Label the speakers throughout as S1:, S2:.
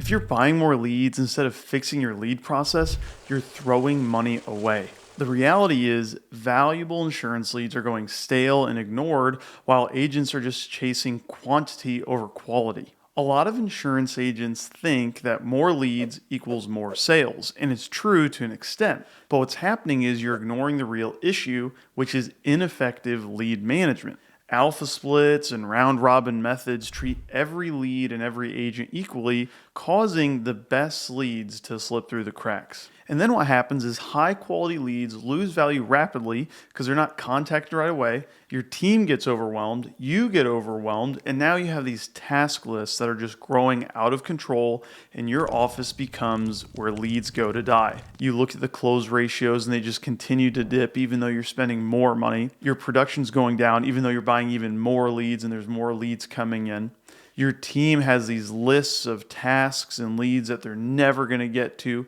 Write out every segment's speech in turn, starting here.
S1: If you're buying more leads instead of fixing your lead process, you're throwing money away. The reality is, valuable insurance leads are going stale and ignored while agents are just chasing quantity over quality. A lot of insurance agents think that more leads equals more sales, and it's true to an extent. But what's happening is you're ignoring the real issue, which is ineffective lead management. Alpha splits and round robin methods treat every lead and every agent equally, causing the best leads to slip through the cracks. And then what happens is high quality leads lose value rapidly because they're not contacted right away. Your team gets overwhelmed, you get overwhelmed, and now you have these task lists that are just growing out of control, and your office becomes where leads go to die. You look at the close ratios and they just continue to dip even though you're spending more money. Your production's going down even though you're buying even more leads and there's more leads coming in. Your team has these lists of tasks and leads that they're never going to get to.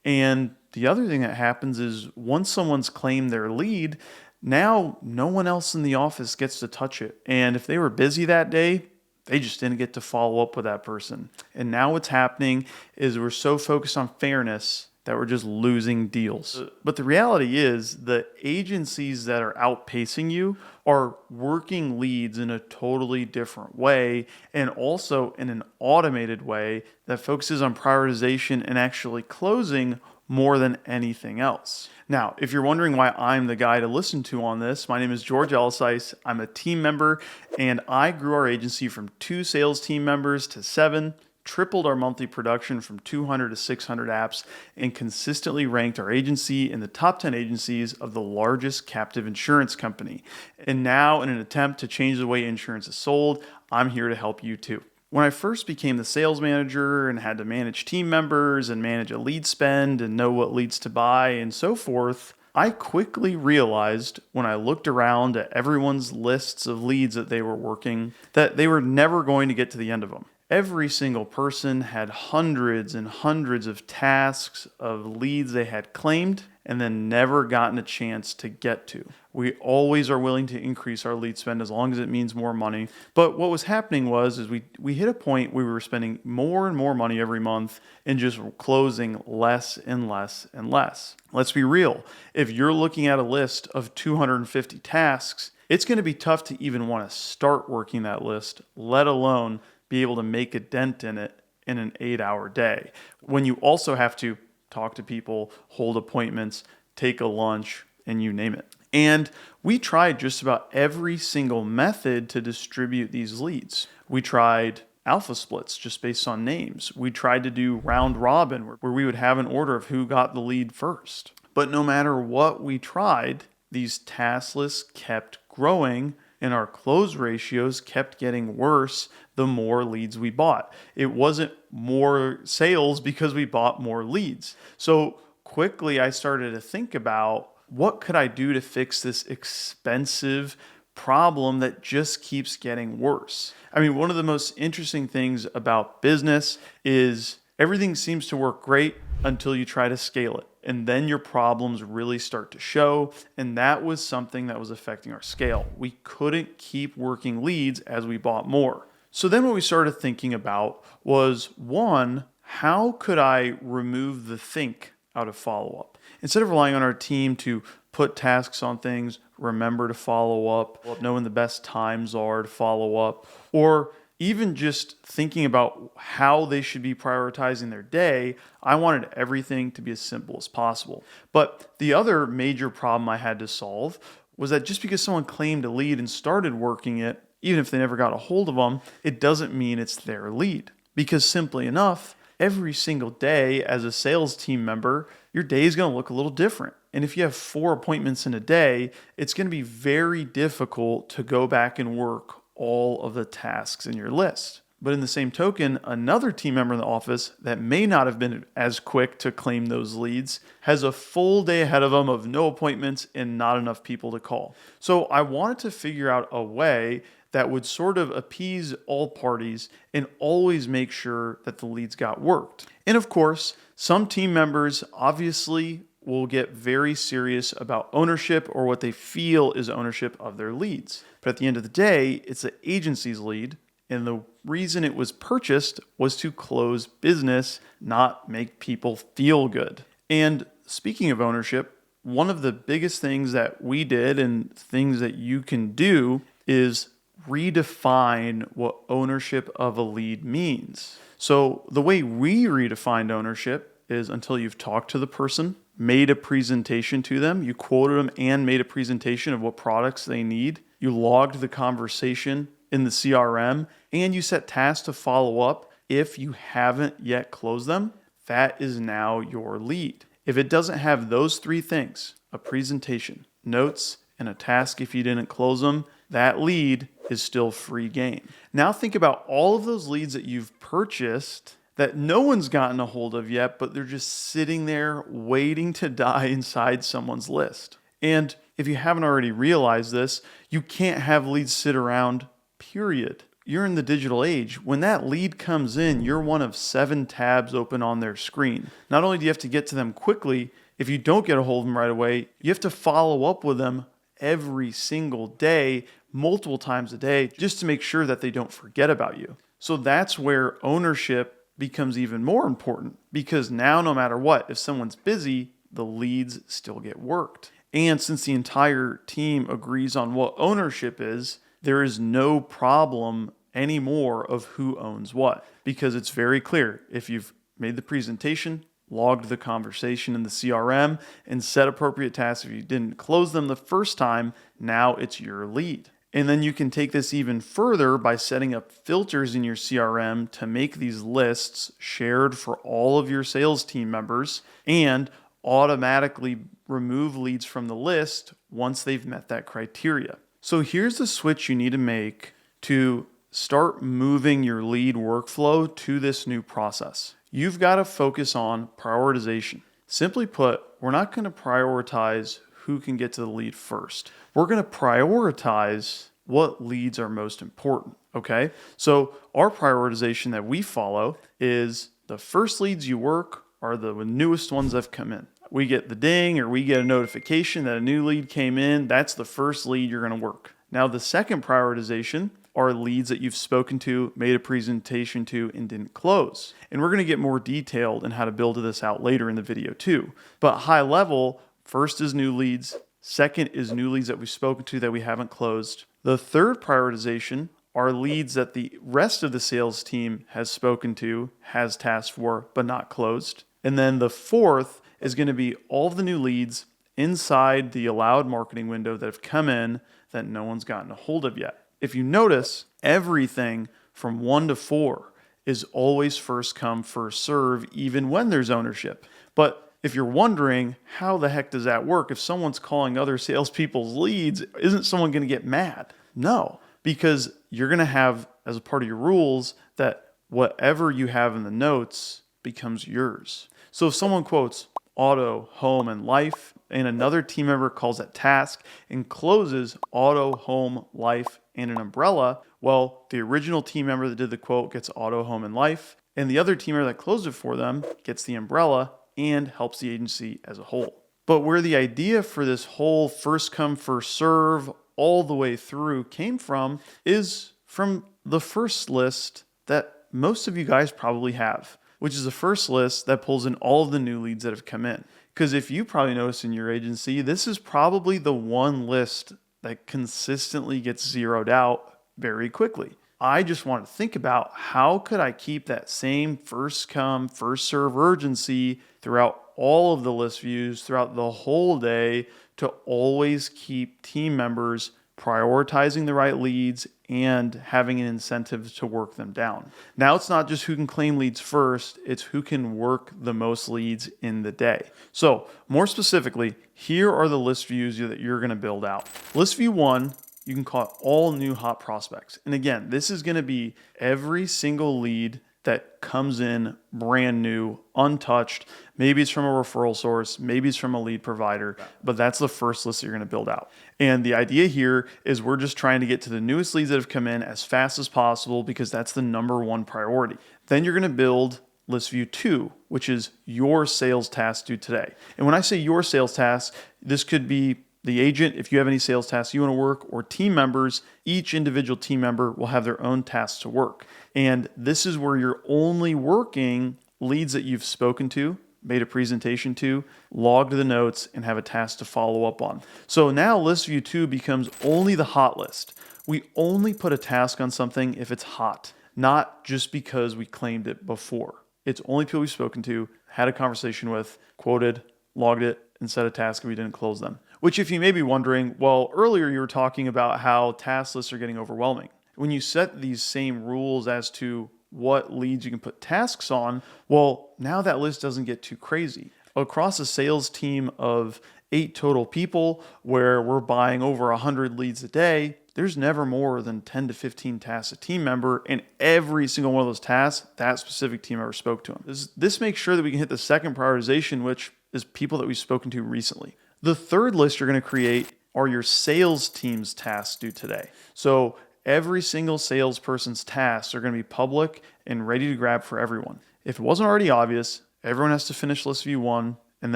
S1: And the other thing that happens is once someone's claimed their lead, now no one else in the office gets to touch it. And if they were busy that day, they just didn't get to follow up with that person. And now what's happening is we're so focused on fairness that we're just losing deals. But the reality is the agencies that are outpacing you are working leads in a totally different way, and also in an automated way that focuses on prioritization and actually closing more than anything else. Now, if you're wondering why I'm the guy to listen to on this, my name is George Ellisise. I'm a team member, and I grew our agency from 2 sales team members to 7, tripled our monthly production from 200 to 600 apps, and consistently ranked our agency in the top 10 agencies of the largest captive insurance company. And now, in an attempt to change the way insurance is sold, I'm here to help you too. When I first became the sales manager and had to manage team members and manage a lead spend and know what leads to buy and so forth, I quickly realized when I looked around at everyone's lists of leads that they were working that they were never going to get to the end of them. Every single person had hundreds and hundreds of tasks of leads they had claimed and then never gotten a chance to get to. We always are willing to increase our lead spend as long as it means more money. But what was happening was we hit a point where we were spending more and more money every month and just closing less and less and less. Let's be real. If you're looking at a list of 250 tasks, it's going to be tough to even want to start working that list, let alone be able to make a dent in it in an 8-hour day. When you also have to talk to people, hold appointments, take a lunch, and you name it. And we tried just about every single method to distribute these leads. We tried alpha splits just based on names. We tried to do round robin where we would have an order of who got the lead first. But no matter what we tried, these task lists kept growing and our close ratios kept getting worse the more leads we bought. It wasn't more sales because we bought more leads. So quickly I started to think about what could I do to fix this expensive problem that just keeps getting worse. I mean, one of the most interesting things about business is everything seems to work great until you try to scale it. And then your problems really start to show. And that was something that was affecting our scale. We couldn't keep working leads as we bought more. So then what we started thinking about was, one, how could I remove the think out of follow-up? Instead of relying on our team to put tasks on things, remember to follow up, know when the best times are to follow up, or even just thinking about how they should be prioritizing their day, I wanted everything to be as simple as possible. But the other major problem I had to solve was that just because someone claimed a lead and started working it, even if they never got a hold of them, it doesn't mean it's their lead. Because simply enough, every single day as a sales team member, your day is going to look a little different. And if you have 4 appointments in a day, it's going to be very difficult to go back and work all of the tasks in your list. But in the same token, another team member in the office that may not have been as quick to claim those leads has a full day ahead of them of no appointments and not enough people to call. So I wanted to figure out a way that would sort of appease all parties and always make sure that the leads got worked. And of course, some team members obviously will get very serious about ownership or what they feel is ownership of their leads. But at the end of the day, it's the agency's lead, And the reason it was purchased was to close business, not make people feel good. And speaking of ownership, one of the biggest things that we did and things that you can do is redefine what ownership of a lead means. So the way we redefined ownership is until you've talked to the person, made a presentation to them, you quoted them and made a presentation of what products they need, you logged the conversation in the CRM, and you set tasks to follow up if you haven't yet closed them, that is now your lead. If it doesn't have those three things, a presentation, notes, and a task if you didn't close them, that lead is still free game. Now think about all of those leads that you've purchased that no one's gotten a hold of yet, but they're just sitting there waiting to die inside someone's list. And if you haven't already realized this, you can't have leads sit around, period. You're in the digital age. When that lead comes in, you're one of 7 tabs open on their screen. Not only do you have to get to them quickly, if you don't get a hold of them right away, you have to follow up with them every single day, multiple times a day, just to make sure that they don't forget about you. So that's where ownership becomes even more important, because now no matter what, if someone's busy, the leads still get worked. And since the entire team agrees on what ownership is, there is no problem anymore of who owns what, because it's very clear. If you've made the presentation, logged the conversation in the CRM, and set appropriate tasks, if you didn't close them the first time, now it's your lead. And then you can take this even further by setting up filters in your CRM to make these lists shared for all of your sales team members and automatically remove leads from the list once they've met that criteria. So here's the switch you need to make to start moving your lead workflow to this new process. You've got to focus on prioritization. Simply put, we're not going to prioritize who can get to the lead first. We're going to prioritize what leads are most important, okay? So our prioritization that we follow is the first leads you work are the newest ones that have come in. We get the ding or we get a notification that a new lead came in. That's the first lead you're going to work. Now, the second prioritization are leads that you've spoken to, made a presentation to, and didn't close. And we're going to get more detailed in how to build this out later in the video too. But high level, first is new leads. Second is new leads that we've spoken to that we haven't closed. The third prioritization are leads that the rest of the sales team has spoken to, has tasks for, but not closed. And then the fourth is going to be all of the new leads inside the allowed marketing window that have come in that no one's gotten a hold of yet. If you notice, everything from 1 to 4 is always first come, first serve, even when there's ownership. But if you're wondering, how the heck does that work? If someone's calling other salespeople's leads, isn't someone going to get mad? No, because you're going to have as a part of your rules that whatever you have in the notes becomes yours. So if someone quotes auto, home, and life, and another team member calls that task and closes auto, home, life, and an umbrella, well, the original team member that did the quote gets auto, home, and life, and the other team member that closed it for them gets the umbrella and helps the agency as a whole. But where the idea for this whole first come, first serve all the way through came from is from the first list that most of you guys probably have, which is the first list that pulls in all of the new leads that have come in. Because if you probably notice in your agency, this is probably the one list that consistently gets zeroed out very quickly. I just want to think about how could I keep that same first come, first serve urgency throughout all of the list views, throughout the whole day, to always keep team members prioritizing the right leads and having an incentive to work them down. Now it's not just who can claim leads first, it's who can work the most leads in the day. So more specifically, here are the list views that you're going to build out. List view 1, you can call it all new hot prospects. And again, this is going to be every single lead that comes in brand new, untouched. Maybe it's from a referral source, maybe it's from a lead provider, but that's the first list that you're going to build out. And the idea here is we're just trying to get to the newest leads that have come in as fast as possible because that's the number one priority. Then you're going to build list view 2, which is your sales task due today. And when I say your sales task, this could be The agent, if you have any sales tasks you want to work, or team members, each individual team member will have their own tasks to work. And this is where you're only working leads that you've spoken to, made a presentation to, logged the notes, and have a task to follow up on. So now list view 2 becomes only the hot list. We only put a task on something if it's hot, not just because we claimed it before. It's only people we've spoken to, had a conversation with, quoted, logged it, and set a task if we didn't close them. Which, if you may be wondering, well, earlier you were talking about how task lists are getting overwhelming. When you set these same rules as to what leads you can put tasks on, well, now that list doesn't get too crazy. Across a sales team of 8 total people, where we're buying over 100 leads a day, there's never more than 10 to 15 tasks a team member, and every single one of those tasks, that specific team member spoke to them. This makes sure that we can hit the second prioritization, which is people that we've spoken to recently. The third list you're going to create are your sales team's tasks due today. So every single salesperson's tasks are going to be public and ready to grab for everyone. If it wasn't already obvious, everyone has to finish list view 1 and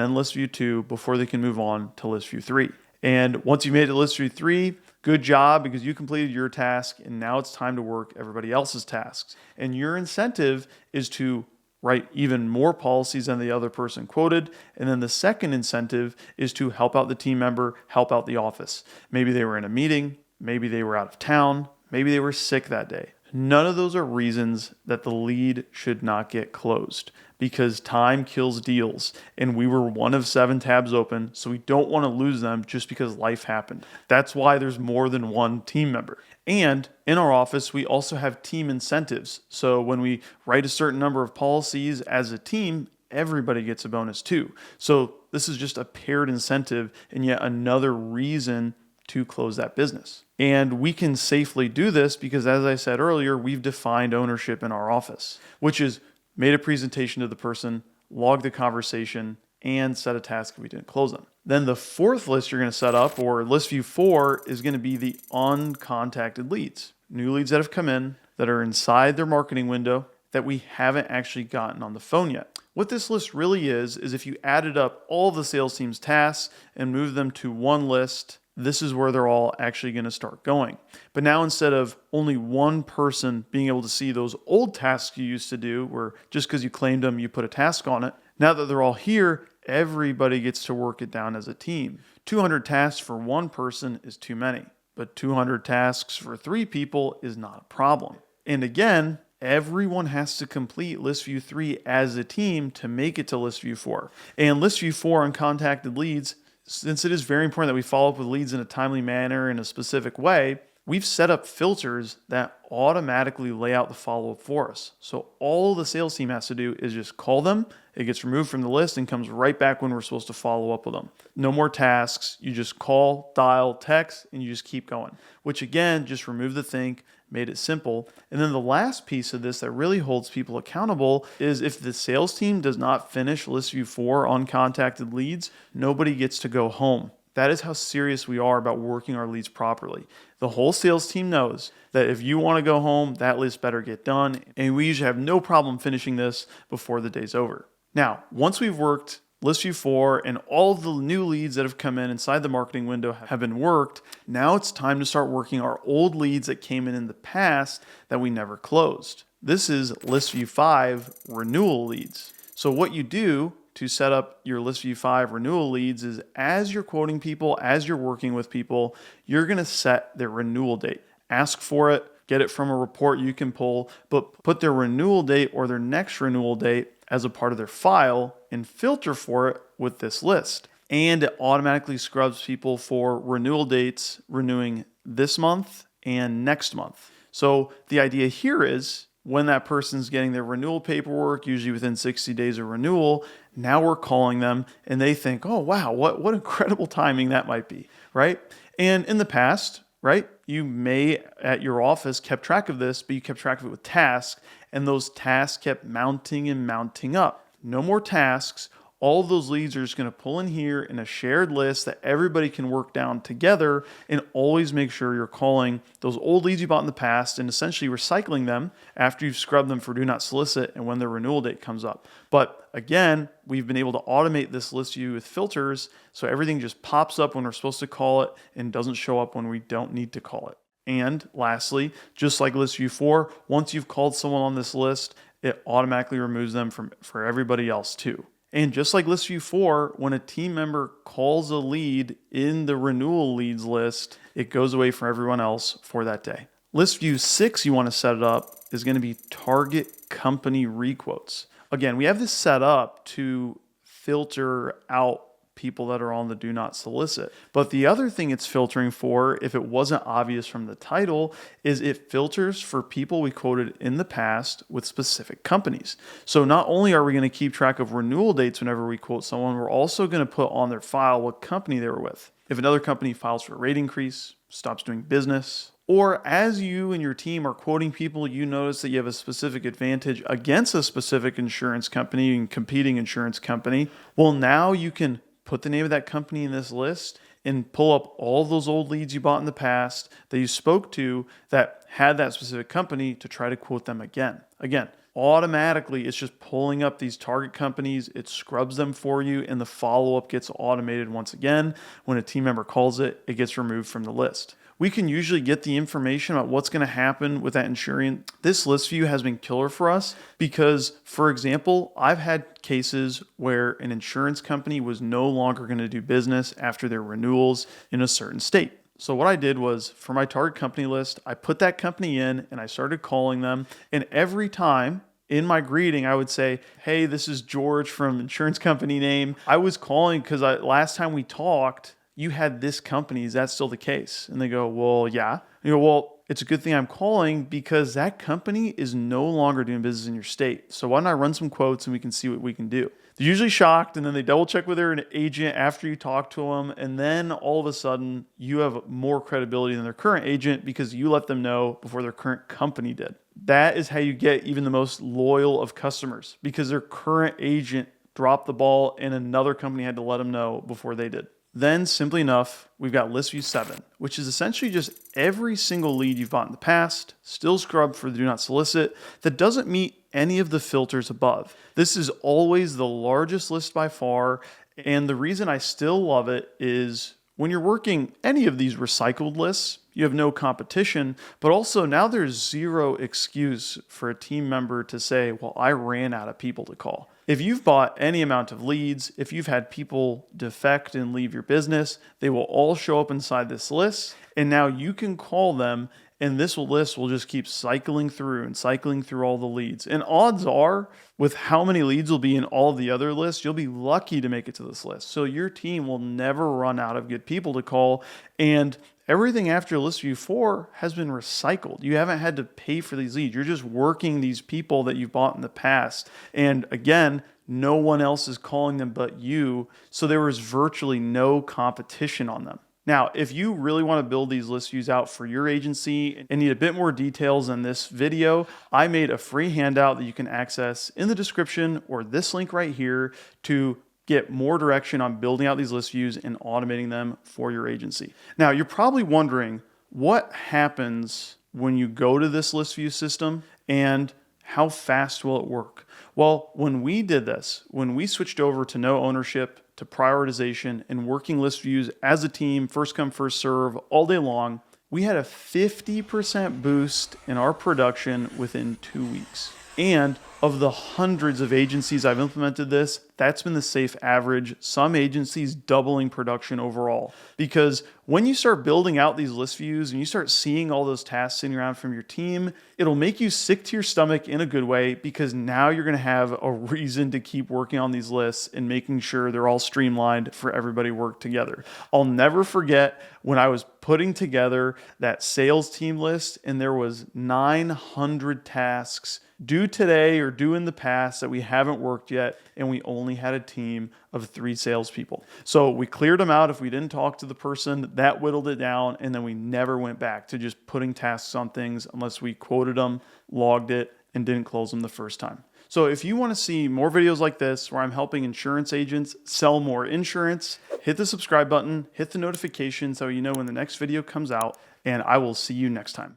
S1: then list view 2 before they can move on to list view 3. And once you made it to list view 3, good job, because you completed your task, and now it's time to work everybody else's tasks. And your incentive is to write even more policies than the other person quoted. And then the second incentive is to help out the team member, help out the office. Maybe they were in a meeting, maybe they were out of town, maybe they were sick that day. None of those are reasons that the lead should not get closed, because time kills deals, and we were one of 7 tabs open, so we don't want to lose them just because life happened. That's why there's more than one team member. And in our office, we also have team incentives. So when we write a certain number of policies as a team, everybody gets a bonus too. So this is just a paired incentive and yet another reason to close that business. And we can safely do this because, as I said earlier, we've defined ownership in our office, which is made a presentation to the person, logged the conversation, and set a task if we didn't close them. Then the fourth list you're going to set up, or list view 4, is going to be the uncontacted leads. New leads that have come in that are inside their marketing window that we haven't actually gotten on the phone yet. What this list really is if you added up all the sales team's tasks and moved them to one list, this is where they're all actually going to start going. But now, instead of only one person being able to see those old tasks you used to do, where just because you claimed them, you put a task on it, now that they're all here, everybody gets to work it down as a team. 200 tasks for one person is too many, but 200 tasks for 3 people is not a problem. And again, everyone has to complete list view 3 as a team to make it to list view 4. And list view 4 on contacted leads, since it is very important that we follow up with leads in a timely manner in a specific way, we've set up filters that automatically lay out the follow-up for us. So all the sales team has to do is just call them, it gets removed from the list and comes right back when we're supposed to follow up with them. No more tasks, you just call, dial, text, and you just keep going. Which again, just remove the think, made it simple. And then the last piece of this that really holds people accountable is if the sales team does not finish list view 4 on contacted leads, nobody gets to go home. That is how serious we are about working our leads properly. The whole sales team knows that if you want to go home, that list better get done. And we usually have no problem finishing this before the day's over. Now, once we've worked list view 4 and all the new leads that have come in inside the marketing window have been worked, now it's time to start working our old leads that came in the past that we never closed. This is list view 5 renewal leads. So what you do to set up your list view 5 renewal leads is, as you're quoting people, as you're working with people, you're going to set their renewal date. Ask for it, get it from a report you can pull, but put their renewal date or their next renewal date as a part of their file and filter for it with this list. And it automatically scrubs people for renewal dates renewing this month and next month. So the idea here is, when that person's getting their renewal paperwork, usually within 60 days of renewal, now we're calling them and they think, oh, wow, what incredible timing that might be, right? And in the past, right, you may at your office kept track of this, but you kept track of it with tasks, and those tasks kept mounting and mounting up. No more tasks, all of those leads are just going to pull in here in a shared list that everybody can work down together, and always make sure you're calling those old leads you bought in the past and essentially recycling them after you've scrubbed them for do not solicit and when their renewal date comes up. But again, we've been able to automate this list view with filters, so everything just pops up when we're supposed to call it and doesn't show up when we don't need to call it. And lastly, just like list view 4, once you've called someone on this list, it automatically removes them for everybody else too. And just like list view 4, when a team member calls a lead in the renewal leads list, it goes away for everyone else for that day. List view 6, you want to set it up, is going to be target company requotes. Again, we have this set up to filter out people that are on the do not solicit. But the other thing it's filtering for, if it wasn't obvious from the title, is it filters for people we quoted in the past with specific companies. So not only are we going to keep track of renewal dates whenever we quote someone, we're also going to put on their file what company they were with. If another company files for a rate increase, stops doing business, or as you and your team are quoting people, you notice that you have a specific advantage against a specific insurance company and competing insurance company, well, now you can put the name of that company in this list and pull up all those old leads you bought in the past that you spoke to that had that specific company to try to quote them again. Again, automatically, it's just pulling up these target companies, it scrubs them for you, and the follow-up gets automated once again. When a team member calls it, it gets removed from the list. We can usually get the information about what's going to happen with that insurance. This list view has been killer for us because, for example, I've had cases where an insurance company was no longer going to do business after their renewals in a certain state. So what I did was, for my target company list, I put that company in and I started calling them. And every time in my greeting, I would say, hey, this is George from insurance company name. I was calling because last time we talked, you had this company. Is that still the case? And they go, well, yeah. You go, well, it's a good thing I'm calling because that company is no longer doing business in your state. So why don't I run some quotes and we can see what we can do? They're usually shocked, and then they double check with their agent after you talk to them. And then all of a sudden you have more credibility than their current agent because you let them know before their current company did. That is how you get even the most loyal of customers, because their current agent dropped the ball and another company had to let them know before they did. Then, simply enough, we've got list view 7, which is essentially just every single lead you've bought in the past, still scrubbed for the do not solicit, that doesn't meet any of the filters above. This is always the largest list by far, and the reason I still love it is when you're working any of these recycled lists, you have no competition, but also now there's zero excuse for a team member to say, well, I ran out of people to call. If you've bought any amount of leads, if you've had people defect and leave your business, they will all show up inside this list, and now you can call them, and this list will just keep cycling through all the leads. And odds are, with how many leads will be in all of the other lists, you'll be lucky to make it to this list. So your team will never run out of good people to call, and everything after list view 4 has been recycled. You haven't had to pay for these leads. You're just working these people that you've bought in the past. And again, no one else is calling them but you. So there was virtually no competition on them. Now, if you really want to build these list views out for your agency and need a bit more details than this video, I made a free handout that you can access in the description or this link right here to get more direction on building out these list views and automating them for your agency. Now, you're probably wondering what happens when you go to this list view system and how fast will it work? Well, when we did this, when we switched over to no ownership, to prioritization and working list views as a team, first come, first serve, all day long, we had a 50% boost in our production within 2 weeks. And of the hundreds of agencies I've implemented this, that's been the safe average. Some agencies doubling production overall. Because when you start building out these list views and you start seeing all those tasks sitting around from your team, it'll make you sick to your stomach in a good way, because now you're going to have a reason to keep working on these lists and making sure they're all streamlined for everybody to work together. I'll never forget when I was putting together that sales team list and there was 900 tasks due today or due in the past that we haven't worked yet, and we only had a team of 3 salespeople. So we cleared them out if we didn't talk to the person, that whittled it down, and then we never went back to just putting tasks on things unless we quoted them, logged it, and didn't close them the first time. So if you want to see more videos like this where I'm helping insurance agents sell more insurance, hit the subscribe button, hit the notification so you know when the next video comes out, and I will see you next time.